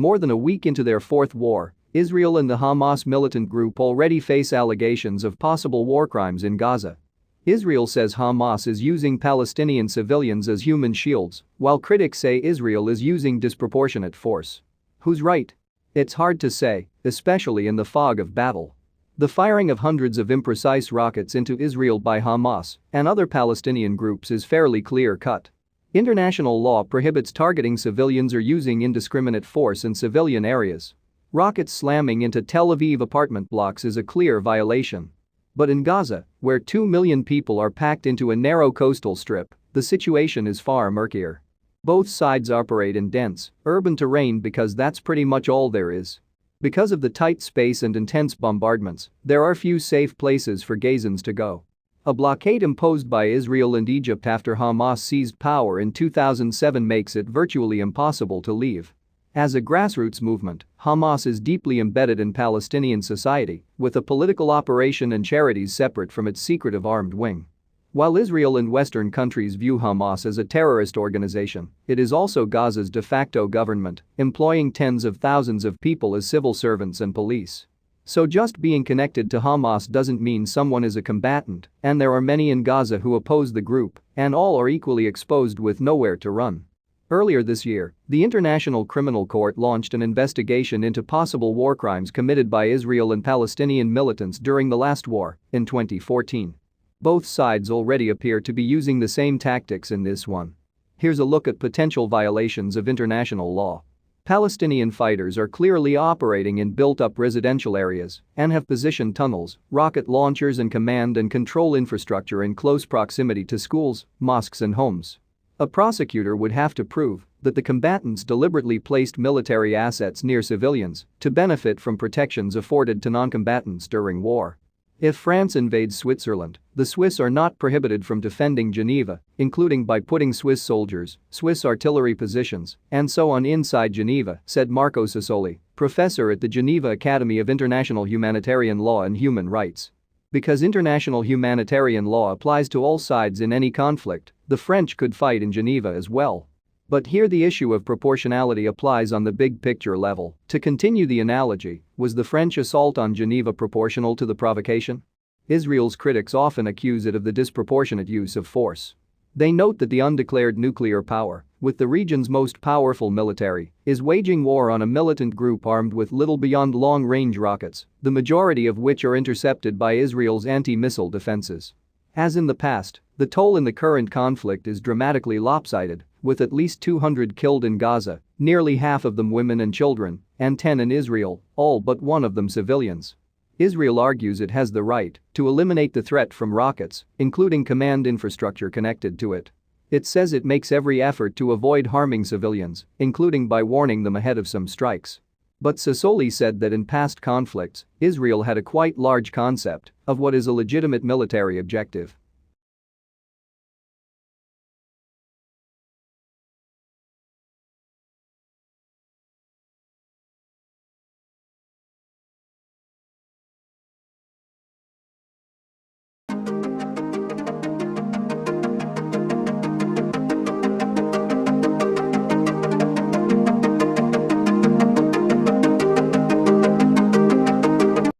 More than a week into their fourth war, Israel and the Hamas militant group already face allegations of possible war crimes in Gaza. Israel says Hamas is using Palestinian civilians as human shields, while critics say Israel is using disproportionate force. Who's right? It's hard to say, especially in the fog of battle. The firing of hundreds of imprecise rockets into Israel by Hamas and other Palestinian groups is fairly clear-cut. International law prohibits targeting civilians or using indiscriminate force in civilian areas. Rockets slamming into Tel Aviv apartment blocks is a clear violation. But in Gaza, where 2 million people are packed into a narrow coastal strip, the situation is far murkier. Both sides operate in dense, urban terrain because that's pretty much all there is. Because of the tight space and intense bombardments, there are few safe places for Gazans to go. A blockade imposed by Israel and Egypt after Hamas seized power in 2007 makes it virtually impossible to leave. As a grassroots movement, Hamas is deeply embedded in Palestinian society, with a political operation and charities separate from its secretive armed wing. While Israel and Western countries view Hamas as a terrorist organization, it is also Gaza's de facto government, employing tens of thousands of people as civil servants and police. So just being connected to Hamas doesn't mean someone is a combatant, and there are many in Gaza who oppose the group, and all are equally exposed with nowhere to run. Earlier this year, the International Criminal Court launched an investigation into possible war crimes committed by Israel and Palestinian militants during the last war, in 2014. Both sides already appear to be using the same tactics in this one. Here's a look at potential violations of international law. Palestinian fighters are clearly operating in built-up residential areas and have positioned tunnels, rocket launchers and command and control infrastructure in close proximity to schools, mosques and homes. A prosecutor would have to prove that the combatants deliberately placed military assets near civilians to benefit from protections afforded to noncombatants during war. If France invades Switzerland, the Swiss are not prohibited from defending Geneva, including by putting Swiss soldiers, Swiss artillery positions, and so on inside Geneva, said Marco Sassoli, professor at the Geneva Academy of International Humanitarian Law and Human Rights. Because international humanitarian law applies to all sides in any conflict, the French could fight in Geneva as well. But here the issue of proportionality applies on the big picture level. To continue the analogy, was the French assault on Geneva proportional to the provocation? Israel's critics often accuse it of the disproportionate use of force. They note that the undeclared nuclear power, with the region's most powerful military, is waging war on a militant group armed with little beyond long-range rockets, the majority of which are intercepted by Israel's anti-missile defenses. As in the past, the toll in the current conflict is dramatically lopsided, with at least 200 killed in Gaza, nearly half of them women and children, and 10 in Israel, all but one of them civilians. Israel argues it has the right to eliminate the threat from rockets, including command infrastructure connected to it. It says it makes every effort to avoid harming civilians, including by warning them ahead of some strikes. But Sassoli said that in past conflicts, Israel had a quite large concept of what is a legitimate military objective.